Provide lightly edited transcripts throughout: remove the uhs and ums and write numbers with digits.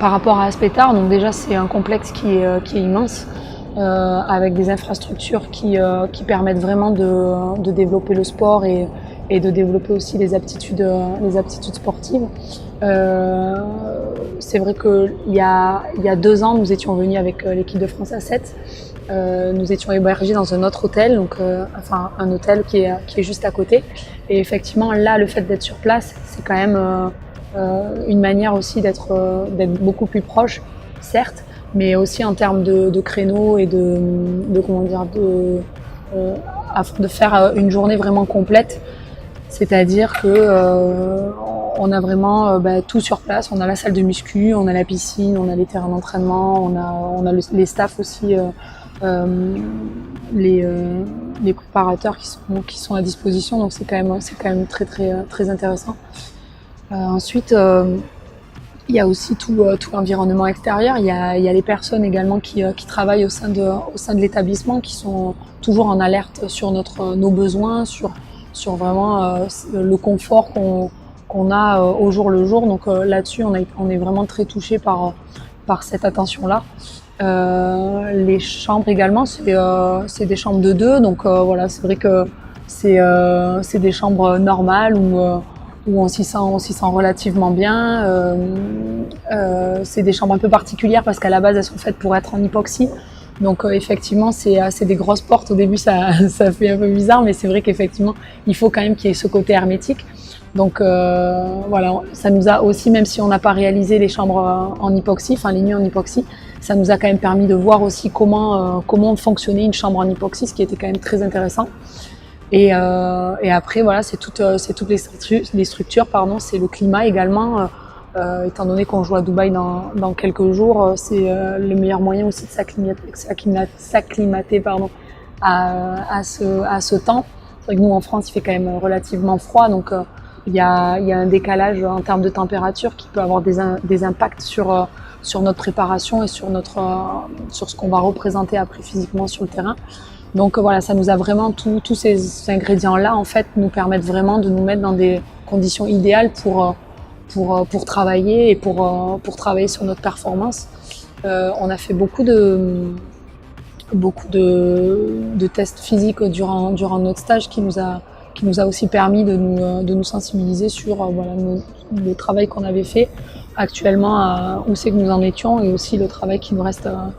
par rapport à Aspetar, donc déjà c'est un complexe qui est immense, avec des infrastructures qui permettent vraiment de développer le sport et de développer aussi les aptitudes sportives. C'est vrai qu'il y a 2 ans, nous étions venus avec l'équipe de France A7. Nous étions hébergés dans un autre hôtel, donc un hôtel qui est juste à côté. Et effectivement, là, le fait d'être sur place, c'est quand même une manière aussi d'être beaucoup plus proche, certes, mais aussi en termes de créneaux et de faire une journée vraiment complète. C'est-à-dire que on a vraiment tout sur place. On a la salle de muscu, on a la piscine, on a les terrains d'entraînement, on a les staffs aussi, les préparateurs qui sont à disposition. Donc c'est quand même très intéressant. Ensuite, il y a aussi tout l'environnement extérieur. Il y a les personnes également qui travaillent au sein de l'établissement, qui sont toujours en alerte sur nos besoins, sur vraiment le confort qu'on a au jour le jour. Donc là-dessus, on est vraiment très touché par cette attention-là. Les chambres également, c'est des chambres de 2, donc voilà, c'est vrai que c'est des chambres normales où on s'y sent relativement bien. C'est des chambres un peu particulières parce qu'à la base elles sont faites pour être en hypoxie. Donc effectivement c'est des grosses portes. Au début ça fait un peu bizarre, mais c'est vrai qu'effectivement il faut quand même qu'il y ait ce côté hermétique. Donc voilà, ça nous a aussi, même si on n'a pas réalisé les chambres en hypoxie, enfin les nuits en hypoxie, ça nous a quand même permis de voir aussi comment fonctionnait une chambre en hypoxie, ce qui était quand même très intéressant. Et après voilà, c'est toutes les structures, pardon, c'est le climat également. Étant donné qu'on joue à Dubaï dans quelques jours, c'est le meilleur moyen aussi de s'acclimater à ce temps. C'est vrai que nous en France il fait quand même relativement froid, donc il y a un décalage en termes de température qui peut avoir des impacts sur notre préparation et sur ce qu'on va représenter après physiquement sur le terrain. Donc voilà, ça nous a vraiment tous ces ingrédients-là en fait nous permettent vraiment de nous mettre dans des conditions idéales pour travailler et pour travailler sur notre performance. On a fait beaucoup de tests physiques durant notre stage qui nous a aussi permis de nous sensibiliser sur le travail qu'on avait fait actuellement, où c'est que nous en étions, et aussi le travail qui nous reste à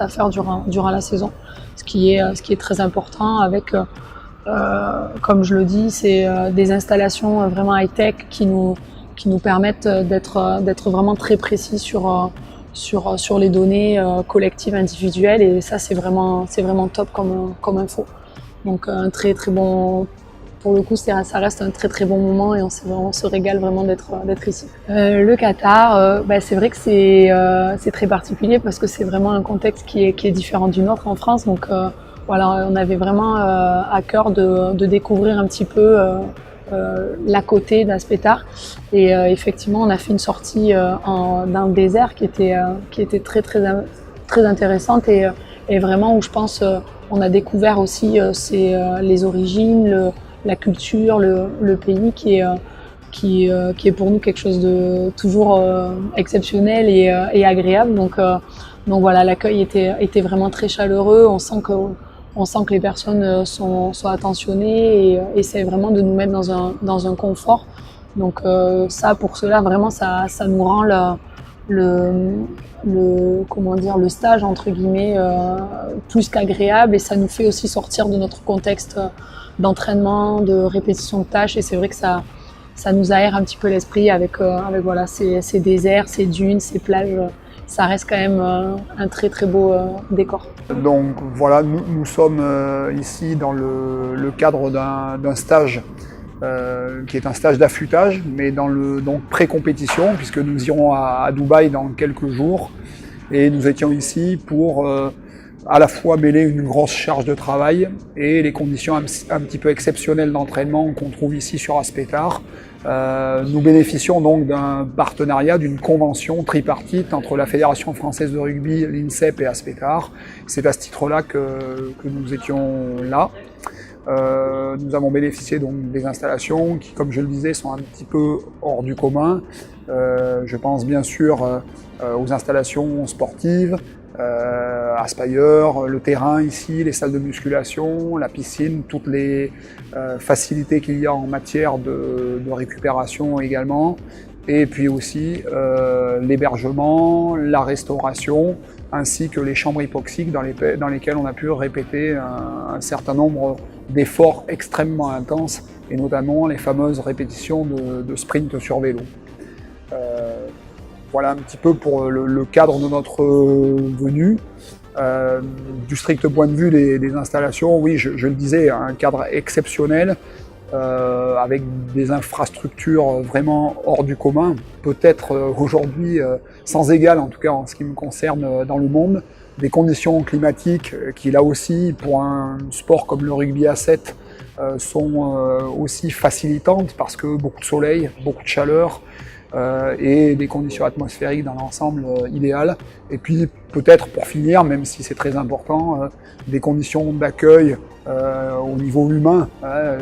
faire durant la saison, ce qui est très important avec comme je le dis, c'est des installations vraiment high-tech qui nous permettent d'être vraiment très précis sur les données collectives individuelles, et ça c'est vraiment top comme info. Donc un très bon, pour le coup ça reste un très bon moment et on se régale vraiment d'être ici. Le Qatar, c'est vrai que c'est très particulier parce que c'est vraiment un contexte qui est différent du nôtre en France, donc voilà, on avait vraiment à cœur de découvrir un petit peu l'à côté d'Aspetar, et effectivement on a fait une sortie dans le désert qui était très intéressante, et vraiment où je pense on a découvert aussi les origines, la culture, le pays qui est pour nous quelque chose de toujours exceptionnel et agréable. Donc voilà, l'accueil était vraiment très chaleureux. On sent que les personnes sont attentionnées et essaient vraiment de nous mettre dans un confort. Donc pour cela vraiment ça nous rend le stage entre guillemets plus qu'agréable, et ça nous fait aussi sortir de notre contexte d'entraînement, de répétition de tâches, et c'est vrai que ça nous aère un petit peu l'esprit avec voilà ces déserts, ces dunes, ces plages. Ça reste quand même un très beau décor. Donc voilà, nous sommes ici dans le cadre d'un stage qui est un stage d'affûtage, mais donc pré-compétition, puisque nous irons à Dubaï dans quelques jours, et nous étions ici pour à la fois mêler une grosse charge de travail et les conditions un petit peu exceptionnelles d'entraînement qu'on trouve ici sur Aspetar. Nous bénéficions donc d'un partenariat, d'une convention tripartite entre la Fédération française de rugby, l'INSEP et Aspetar. C'est à ce titre-là que nous étions là. Nous avons bénéficié donc des installations qui, comme je le disais, sont un petit peu hors du commun. Je pense bien sûr aux installations sportives, à Spire, le terrain ici, les salles de musculation, la piscine, toutes les facilités qu'il y a en matière de récupération également. Et puis aussi l'hébergement, la restauration, ainsi que les chambres hypoxiques dans lesquelles on a pu répéter un certain nombre d'efforts extrêmement intenses, et notamment les fameuses répétitions de sprint sur vélo. Voilà un petit peu pour le cadre de notre venue. Du strict point de vue des installations, oui, je le disais, un cadre exceptionnel, avec des infrastructures vraiment hors du commun, peut-être aujourd'hui sans égal, en tout cas en ce qui me concerne dans le monde, des conditions climatiques qui là aussi, pour un sport comme le rugby à 7, sont aussi facilitantes parce que beaucoup de soleil, beaucoup de chaleur, et des conditions atmosphériques dans l'ensemble idéales. Et puis peut-être pour finir, même si c'est très important, des conditions d'accueil au niveau humain.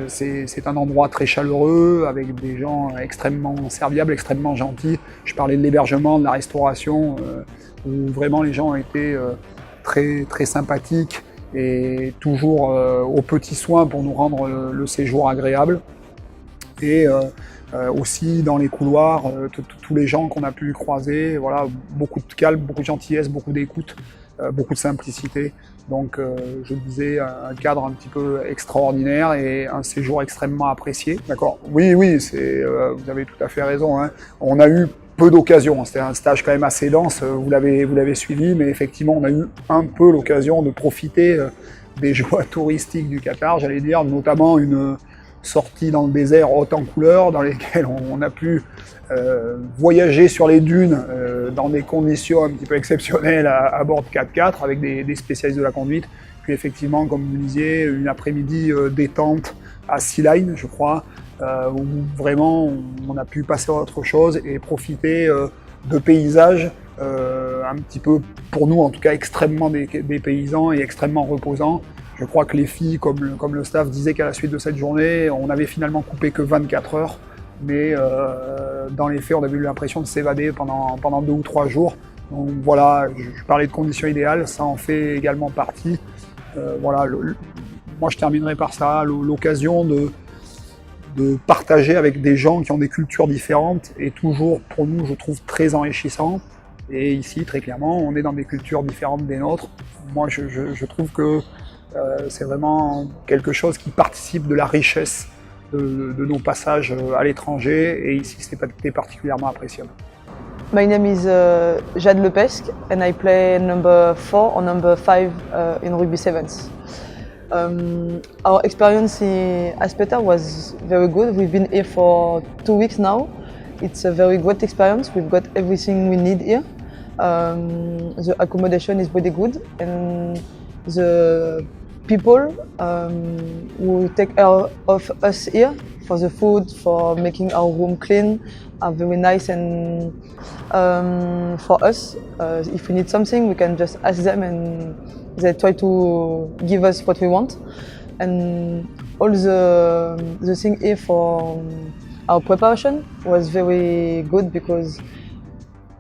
C'est un endroit très chaleureux, avec des gens extrêmement serviables, extrêmement gentils. Je parlais de l'hébergement, de la restauration, où vraiment les gens ont été très, très sympathiques et toujours aux petits soins pour nous rendre le séjour agréable. Et aussi dans les couloirs, tous les gens qu'on a pu croiser, voilà, beaucoup de calme, beaucoup de gentillesse, beaucoup d'écoute, beaucoup de simplicité. Donc je disais, un cadre un petit peu extraordinaire et un séjour extrêmement apprécié. D'accord. Oui, vous avez tout à fait raison, hein. On a eu peu d'occasions, c'était un stage quand même assez dense, vous l'avez suivi, mais effectivement on a eu un peu l'occasion de profiter des joies touristiques du Qatar, j'allais dire, notamment une sortie dans le désert haute en couleurs, dans lesquelles on a pu voyager sur les dunes dans des conditions un petit peu exceptionnelles à bord de 4x4 avec des spécialistes de la conduite. Puis effectivement, comme vous disiez, une après-midi détente à Sea Line, je crois, où vraiment on a pu passer à autre chose et profiter de paysages un petit peu, pour nous en tout cas, extrêmement dépaysants et extrêmement reposants. Je crois que les filles, comme le staff, disaient qu'à la suite de cette journée, on n'avait finalement coupé que 24 heures, mais dans les faits, on avait eu l'impression de s'évader pendant 2 ou 3 jours. Donc voilà, je parlais de conditions idéales, ça en fait également partie. Voilà, moi je terminerai par ça, l'occasion de partager avec des gens qui ont des cultures différentes est toujours, pour nous, je trouve, très enrichissant. Et ici, très clairement, on est dans des cultures différentes des nôtres. Moi, je trouve que c'est vraiment quelque chose qui participe de la richesse de nos passages à l'étranger, et ici c'était particulièrement appréciable. My name is Jade Lepesque and I play number 4 or number 5 in Rugby Sevens. Our experience at Peter was very good. We've been here for 2 weeks now. It's a very great experience. We've got everything we need here. The accommodation is very good, and the people who take care of us here for the food, for making our room clean, are very nice. And for us, if we need something, we can just ask them and they try to give us what we want. And all the thing here for our preparation was very good because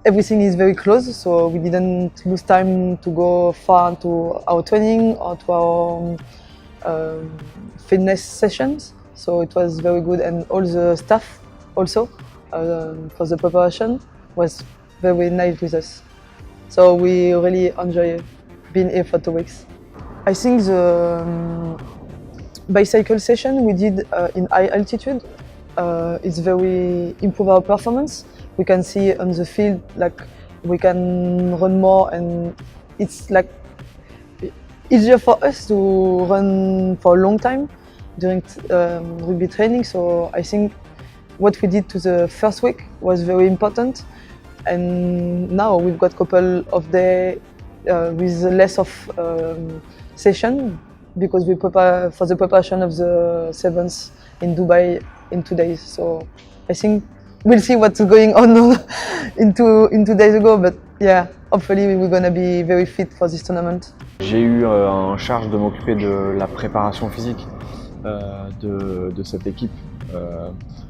everything is very close, so we didn't lose time to go far to our training or to our fitness sessions. So it was very good, and all the staff also for the preparation was very nice with us. So we really enjoy being here for 2 weeks. I think the bicycle session we did in high altitude is very improve our performance. We can see on the field, like we can run more, and it's like easier for us to run for a long time during rugby training. So I think what we did to the first week was very important, and now we've got a couple of days with less of session because we prepare for the preparation of the sevens in Dubai in 2 days. So I think we'll see what's going on in 2 days ago, but yeah, hopefully we're gonna be very fit for this tournament. J'ai eu en charge de m'occuper de la préparation physique de cette équipe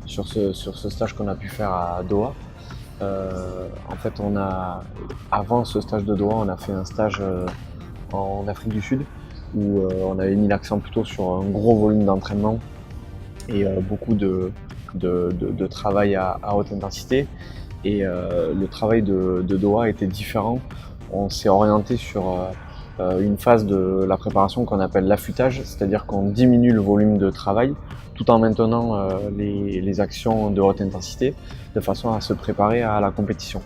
sur ce stage qu'on a pu faire à Doha. En fait, avant ce stage de Doha, on a fait un stage en Afrique du Sud où on avait mis l'accent plutôt sur un gros volume d'entraînement et beaucoup de travail à haute intensité. Et le travail de Doha était différent. On s'est orienté sur une phase de la préparation qu'on appelle l'affûtage, c'est-à-dire qu'on diminue le volume de travail tout en maintenant les actions de haute intensité de façon à se préparer à la compétition.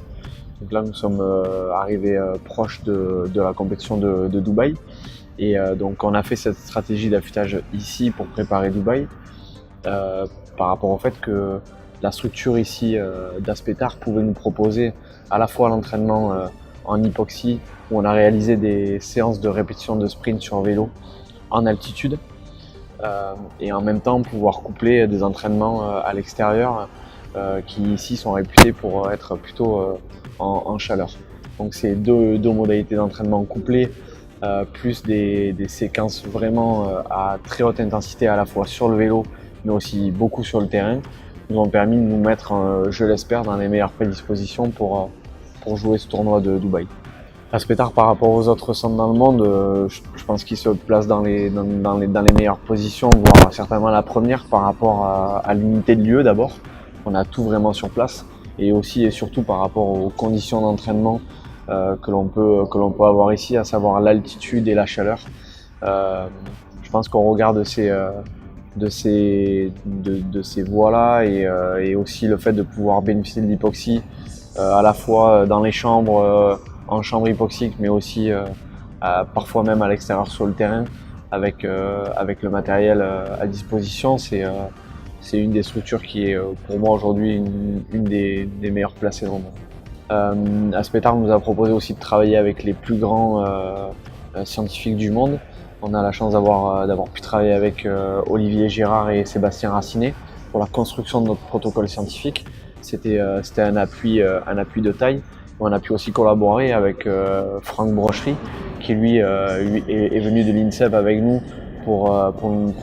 Donc là, nous sommes arrivés proches de la compétition de Dubaï et donc on a fait cette stratégie d'affûtage ici pour préparer Dubaï par rapport au fait que la structure ici d'Aspetar pouvait nous proposer à la fois l'entraînement en hypoxie où on a réalisé des séances de répétition de sprint sur vélo en altitude et en même temps pouvoir coupler des entraînements à l'extérieur qui ici sont réputés pour être plutôt en chaleur. Donc c'est deux modalités d'entraînement couplées plus des séquences vraiment à très haute intensité à la fois sur le vélo mais aussi beaucoup sur le terrain nous ont permis de nous mettre, je l'espère, dans les meilleures prédispositions pour jouer ce tournoi de Dubaï. Aspetar par rapport aux autres centres dans le monde, je pense qu'il se place dans les meilleures positions, voire certainement la première par rapport à l'unité de lieu d'abord. On a tout vraiment sur place et aussi et surtout par rapport aux conditions d'entraînement que l'on peut avoir ici, à savoir l'altitude et la chaleur. Je pense qu'on regarde de ces voies-là et aussi le fait de pouvoir bénéficier de l'hypoxie à la fois dans les chambres, en chambre hypoxique, mais aussi parfois même à l'extérieur sur le terrain avec le matériel à disposition. C'est une des structures qui est pour moi aujourd'hui une des meilleures placées dans le monde. Aspetar nous a proposé aussi de travailler avec les plus grands scientifiques du monde. On a la chance d'avoir pu travailler avec Olivier Gérard et Sébastien Racinet pour la construction de notre protocole scientifique. C'était un appui de taille. On a pu aussi collaborer avec Franck Brochery qui lui est venu de l'INSEP avec nous pour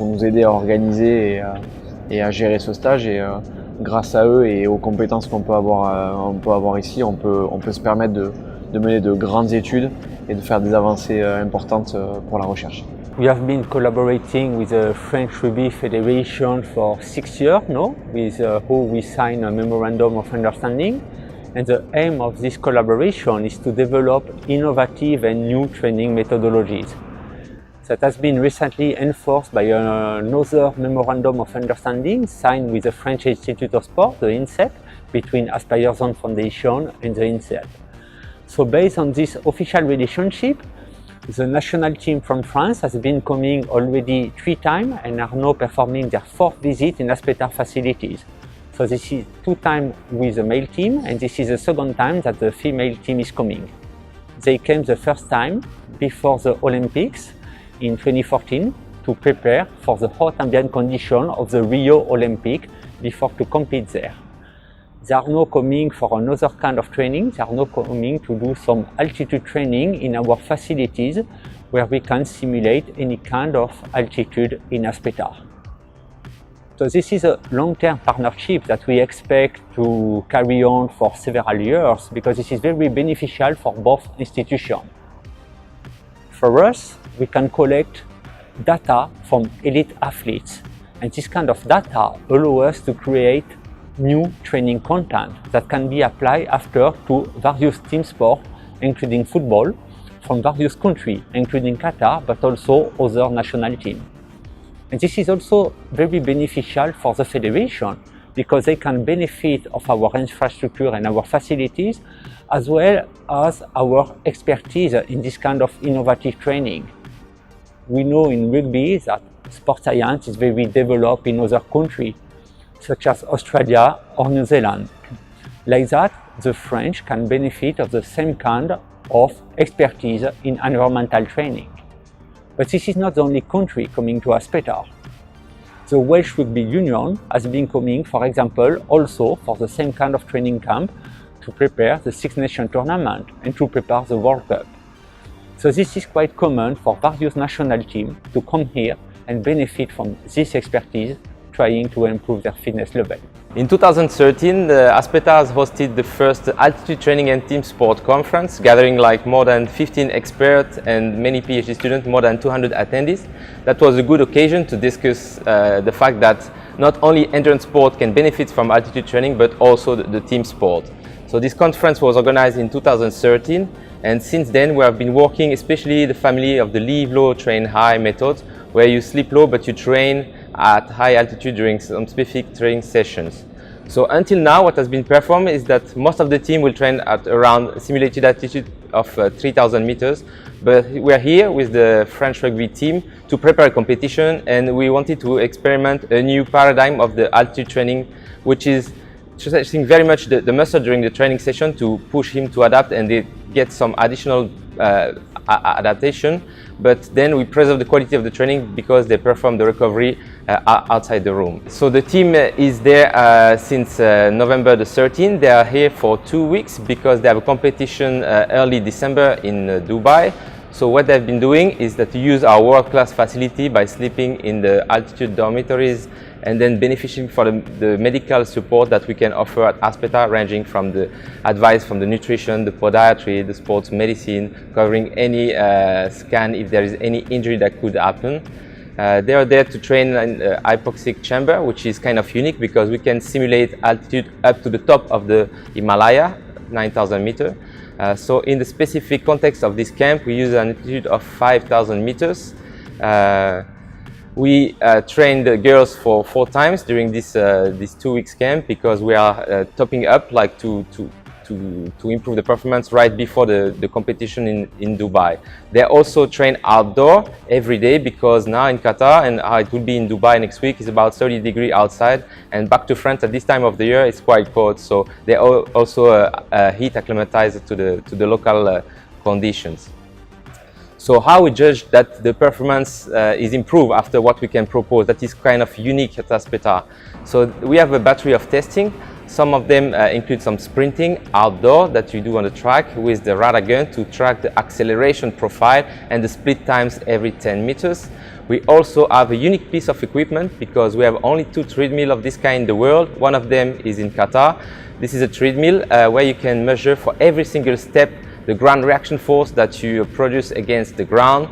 nous aider à organiser et à gérer ce stage. Et grâce à eux et aux compétences qu'on peut avoir ici, on peut se permettre de mener de grandes études et de faire des avancées importantes pour la recherche. We have been collaborating with the French Rugby Federation for 6 years now, with who we signed a memorandum of understanding. And the aim of this collaboration is to develop innovative and new training methodologies. That has been recently enforced by another memorandum of understanding signed with the French Institute of Sport, the INSEP, between Aspire Zone Foundation and the INSEP. So based on this official relationship, the national team from France has been coming already 3 times and are now performing their 4th visit in Aspetar facilities. So this is 2 times with the male team and this is the 2nd time that the female team is coming. They came the first time before the Olympics in 2014 to prepare for the hot ambient condition of the Rio Olympic before to compete there. They are now coming for another kind of training. They are now coming to do some altitude training in our facilities where we can simulate any kind of altitude in Aspetar. So this is a long-term partnership that we expect to carry on for several years because this is very beneficial for both institutions. For us, we can collect data from elite athletes, and this kind of data allows us to create new training content that can be applied after to various team sports, including football, from various countries, including Qatar, but also other national teams. And this is also very beneficial for the federation because they can benefit of our infrastructure and our facilities, as well as our expertise in this kind of innovative training. We know in rugby that sports science is very developed in other countries, such as Australia or New Zealand. Like that, the French can benefit of the same kind of expertise in environmental training. But this is not the only country coming to Aspetar. The Welsh Rugby Union has been coming, for example, also for the same kind of training camp to prepare the Six Nations tournament and to prepare the World Cup. So this is quite common for various national teams to come here and benefit from this expertise, trying to improve their fitness level. In 2013, Aspeta has hosted the first altitude training and team sport conference, gathering like more than 15 experts and many PhD students, more than 200 attendees. That was a good occasion to discuss the fact that not only endurance sport can benefit from altitude training, but also the team sport. So this conference was organized in 2013, and since then we have been working, especially the family of the Live Low, Train High methods, where you sleep low but you train at high altitude during some specific training sessions. So until now, what has been performed is that most of the team will train at around a simulated altitude of 3,000 meters. But we are here with the French rugby team to prepare a competition, and we wanted to experiment a new paradigm of the altitude training, which is stretching very much the muscle during the training session to push him to adapt and get some additional adaptation. But then we preserve the quality of the training because they perform the recovery outside the room. So the team is there since November the 13th. They are here for 2 weeks because they have a competition early December in Dubai. So what they've been doing is that to use our world-class facility by sleeping in the altitude dormitories and then benefiting from the medical support that we can offer at Aspeta, ranging from the advice from the nutrition, the podiatry, the sports medicine, covering any scan if there is any injury that could happen. They are there to train in a hypoxic chamber, which is kind of unique because we can simulate altitude up to the top of the Himalaya, 9,000 meters. So in the specific context of this camp, we use an altitude of 5,000 meters. We train the girls for 4 times during this 2 weeks camp because we are topping up like to improve the performance right before the competition in Dubai. They also train outdoor every day because now in Qatar, and it will be in Dubai next week, it's about 30 degrees outside, and back to France at this time of the year it's quite cold, so they also heat acclimatized to the local conditions. So how we judge that the performance is improved after what we can propose, that is kind of unique at Aspeta. So we have a battery of testing. Some of them include some sprinting outdoor that you do on the track with the radar gun to track the acceleration profile and the split times every 10 meters. We also have a unique piece of equipment because we have only 2 treadmills of this kind in the world. One of them is in Qatar. This is a treadmill where you can measure for every single step the ground reaction force that you produce against the ground.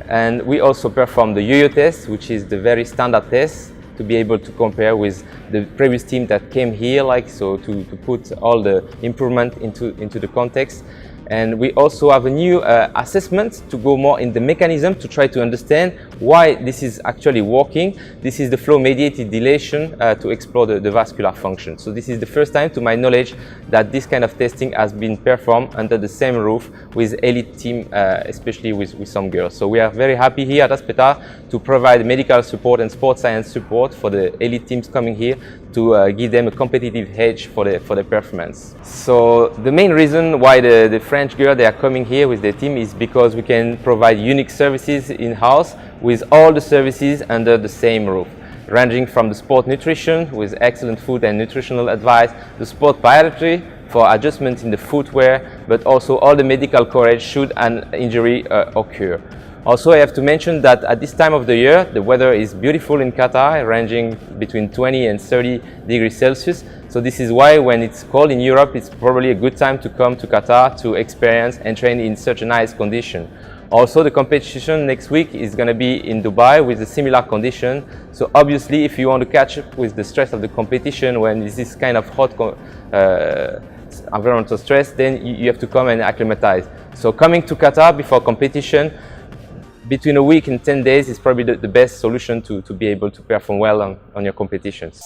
And we also perform the yo-yo test, which is the very standard test to be able to compare with the previous team that came here, like so to put all the improvement into the context. And we also have a new assessment to go more in the mechanism to try to understand why this is actually working. This is the flow mediated dilation to explore the vascular function. So this is the first time, to my knowledge, that this kind of testing has been performed under the same roof with elite team, especially with some girls. So we are very happy here at Aspeta to provide medical support and sports science support for the elite teams coming here to give them a competitive edge for the performance. So the main reason why the French girls, they are coming here with their team is because we can provide unique services in-house with all the services under the same roof, ranging from the sport nutrition with excellent food and nutritional advice, the sport podiatry for adjustments in the footwear, but also all the medical coverage should an injury occur. Also, I have to mention that at this time of the year, the weather is beautiful in Qatar, ranging between 20 and 30 degrees Celsius. So this is why when it's cold in Europe, it's probably a good time to come to Qatar to experience and train in such a nice condition. Also, the competition next week is going to be in Dubai with a similar condition. So obviously, if you want to catch up with the stress of the competition when this is kind of hot environmental stress, then you have to come and acclimatize. So coming to Qatar before competition, between a week and 10 days is probably the best solution to be able to perform well on your competitions.